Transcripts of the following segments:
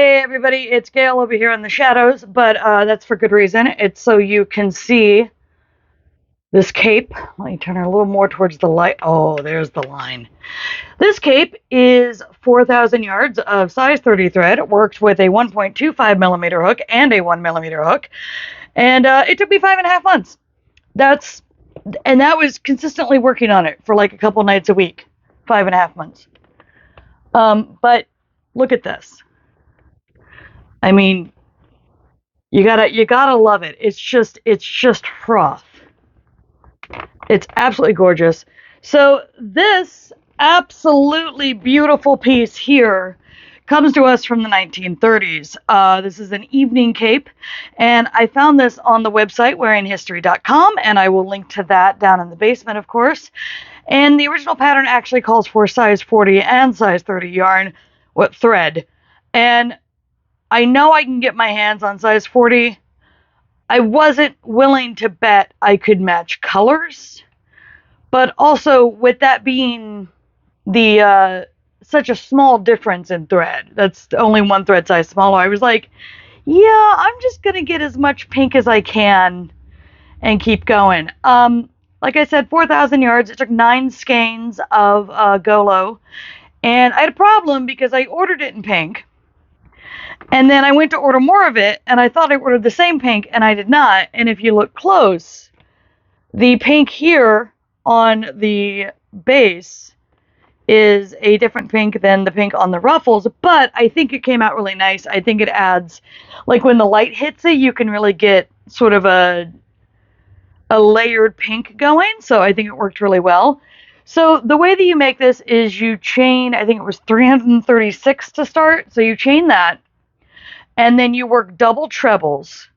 Hey everybody, it's Gail over here in the shadows, but that's for good reason. It's so you can see this cape. Let me turn her a little more towards the light. Oh, there's the line. This cape is 4,000 yards of size 30 thread. It works with a 1.25 millimeter hook and a 1 millimeter hook, and it took me 5.5 months. That was consistently working on it for like a couple nights a week. 5.5 months. But look at this. I mean, you gotta love it. It's just froth. It's absolutely gorgeous. So this absolutely beautiful piece here comes to us from the 1930s. This is an evening cape, and I found this on the website wearinghistory.com, and I will link to that down in the basement, of course. And the original pattern actually calls for size 40 and size 30 yarn, what thread. And I know I can get my hands on size 40. I wasn't willing to bet I could match colors, but also with that being the such a small difference in thread, that's only one thread size smaller, I was like, yeah, I'm just gonna get as much pink as I can and keep going. Like I said, 4,000 yards. It took 9 skeins of Golo, and I had a problem because I ordered it in pink. And then I went to order more of it, and I thought I ordered the same pink, and I did not. And if you look close, the pink here on the base is a different pink than the pink on the ruffles, but I think it came out really nice. I think it adds, like when the light hits it, you can really get sort of a layered pink going, so I think it worked really well. So the way that you make this is you chain, I think it was 336 to start, so you chain that, and then you work double trebles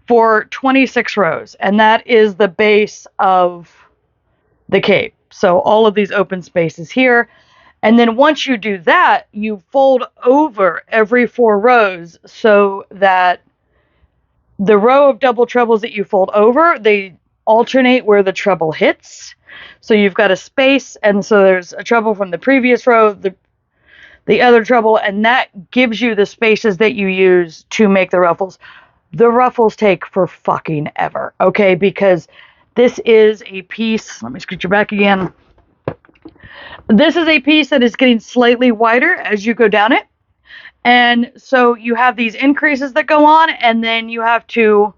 for 26 rows, and that is the base of the cape. So all of these open spaces here, and then once you do that, you fold over every 4 rows so that the row of double trebles that you fold over, they alternate where the treble hits. So you've got a space, and so there's a treble from the previous row, the other treble, and that gives you the spaces that you use to make the ruffles. The ruffles take for fucking ever, okay? Because this is a piece, let me scoot you back again. This is a piece that is getting slightly wider as you go down it. And so you have these increases that go on, and then you have to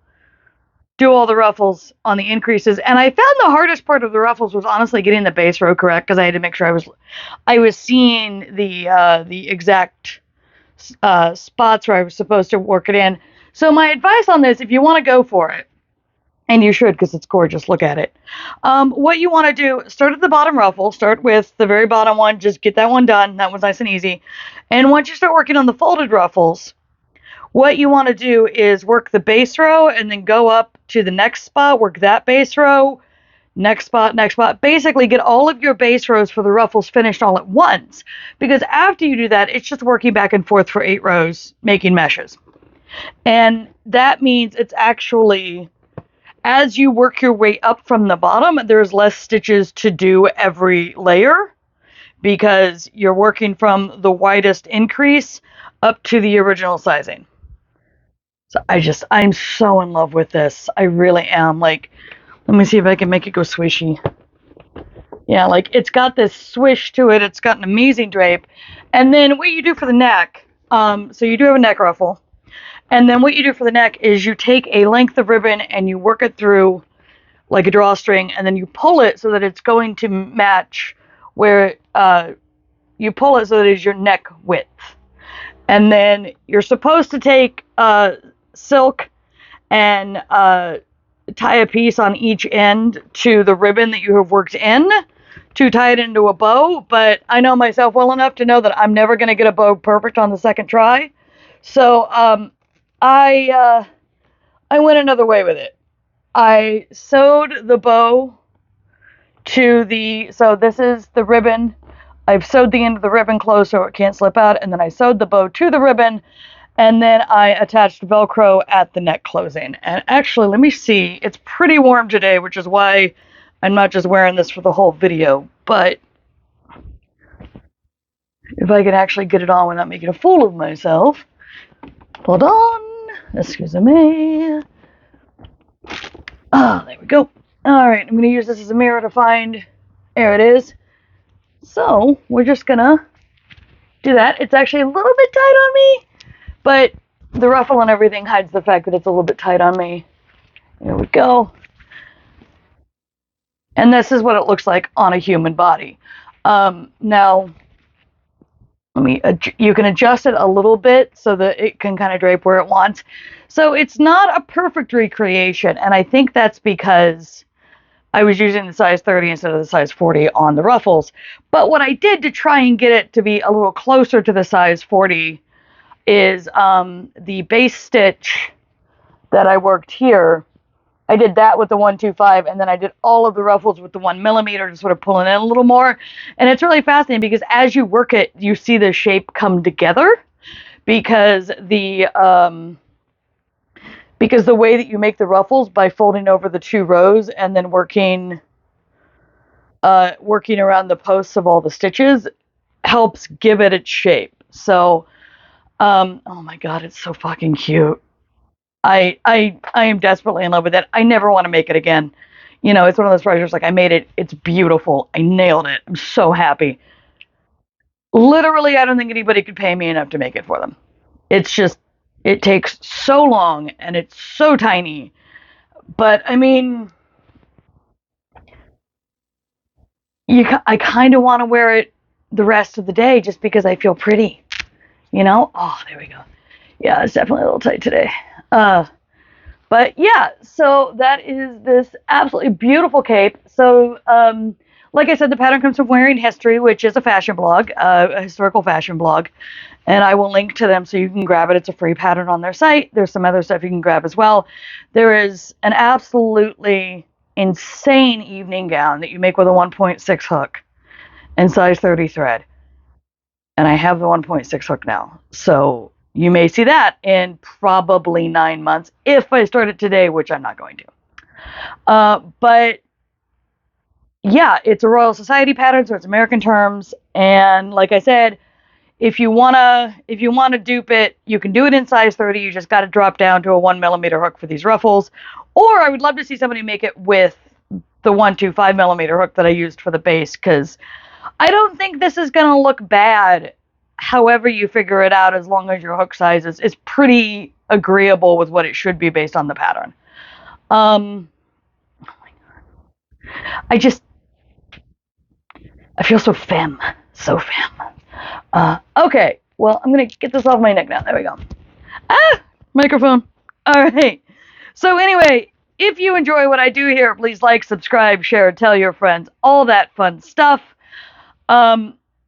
do all the ruffles on the increases. And I found the hardest part of the ruffles was honestly getting the base row correct, because I had to make sure I was seeing the exact spots where I was supposed to work it in. So my advice on this, if you want to go for it, and you should because it's gorgeous, look at it. What you want to do, start at the bottom ruffle, start with the very bottom one, just get that one done. That one's nice and easy. And once you start working on the folded ruffles, what you want to do is work the base row and then go up to the next spot, work that base row, next spot, next spot. Basically get all of your base rows for the ruffles finished all at once, because after you do that, it's just working back and forth for 8 rows, making meshes. And that means it's actually, as you work your way up from the bottom, there's less stitches to do every layer, because you're working from the widest increase up to the original sizing. So I'm so in love with this. I really am. Like, let me see if I can make it go swishy. Yeah, like it's got this swish to it. It's got an amazing drape. And then what you do for the neck, so you do have a neck ruffle. And then what you do for the neck is you take a length of ribbon and you work it through like a drawstring, and then you pull it so that it's going to match where you pull it so that it's your neck width. And then you're supposed to take silk and tie a piece on each end to the ribbon that you have worked in to tie it into a bow. But I know myself well enough to know that I'm never going to get a bow perfect on the second try. So I went another way with it. I sewed the bow to so this is the ribbon. I've sewed the end of the ribbon closed so it can't slip out, and then I sewed the bow to the ribbon, and then I attached Velcro at the neck closing. And actually, let me see. It's pretty warm today, which is why I'm not just wearing this for the whole video, but if I can actually get it on without making a fool of myself. Hold on. Excuse me. Ah, there we go. Alright, I'm going to use this as a mirror to find... There it is. So, we're just going to do that. It's actually a little bit tight on me, but the ruffle and everything hides the fact that it's a little bit tight on me. There we go. And this is what it looks like on a human body. Now, you can adjust it a little bit so that it can kind of drape where it wants. So it's not a perfect recreation, and I think that's because I was using the size 30 instead of the size 40 on the ruffles. But what I did to try and get it to be a little closer to the size 40 is the base stitch that I worked here. I did that with the 125, and then I did all of the ruffles with the 1mm to sort of pull it in a little more. And it's really fascinating because as you work it, you see the shape come together because the way that you make the ruffles by folding over the 2 rows and then working around the posts of all the stitches helps give it its shape. So, oh my god, it's so fucking cute. I am desperately in love with it. I never want to make it again. You know, it's one of those projects like I made it. It's beautiful. I nailed it. I'm so happy. Literally, I don't think anybody could pay me enough to make it for them. It's just, it takes so long and it's so tiny. But I mean, I kind of want to wear it the rest of the day just because I feel pretty. You know? Oh, there we go. Yeah, it's definitely a little tight today. But yeah, so that is this absolutely beautiful cape. So, like I said, the pattern comes from Wearing History, which is a fashion blog, a historical fashion blog. And I will link to them so you can grab it. It's a free pattern on their site. There's some other stuff you can grab as well. There is an absolutely insane evening gown that you make with a 1.6 hook and size 30 thread. And I have the 1.6 hook now. So you may see that in probably 9 months if I start it today, which I'm not going to. But yeah, it's a Royal Society pattern, so it's American terms. And like I said, if you wanna dupe it, you can do it in size 30. You just got to drop down to a 1mm hook for these ruffles. Or I would love to see somebody make it with the 125mm hook that I used for the base, because I don't think this is gonna look bad. However you figure it out, as long as your hook size is pretty agreeable with what it should be based on the pattern. Oh my god. I feel so femme. So femme. Okay, well, I'm gonna get this off my neck now. There we go. Ah! Microphone. Alright. So anyway, if you enjoy what I do here, please like, subscribe, share, tell your friends, all that fun stuff.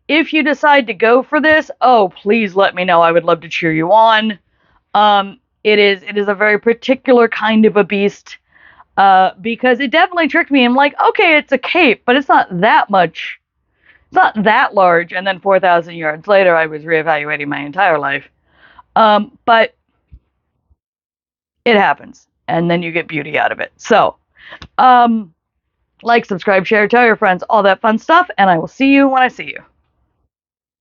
If you decide to go for this, oh, please let me know. I would love to cheer you on. It is a very particular kind of a beast, because it definitely tricked me. I'm like, okay, it's a cape, but it's not that much. It's not that large. And then 4,000 yards later, I was reevaluating my entire life. But it happens, and then you get beauty out of it. So, like, subscribe, share, tell your friends, all that fun stuff, and I will see you when I see you.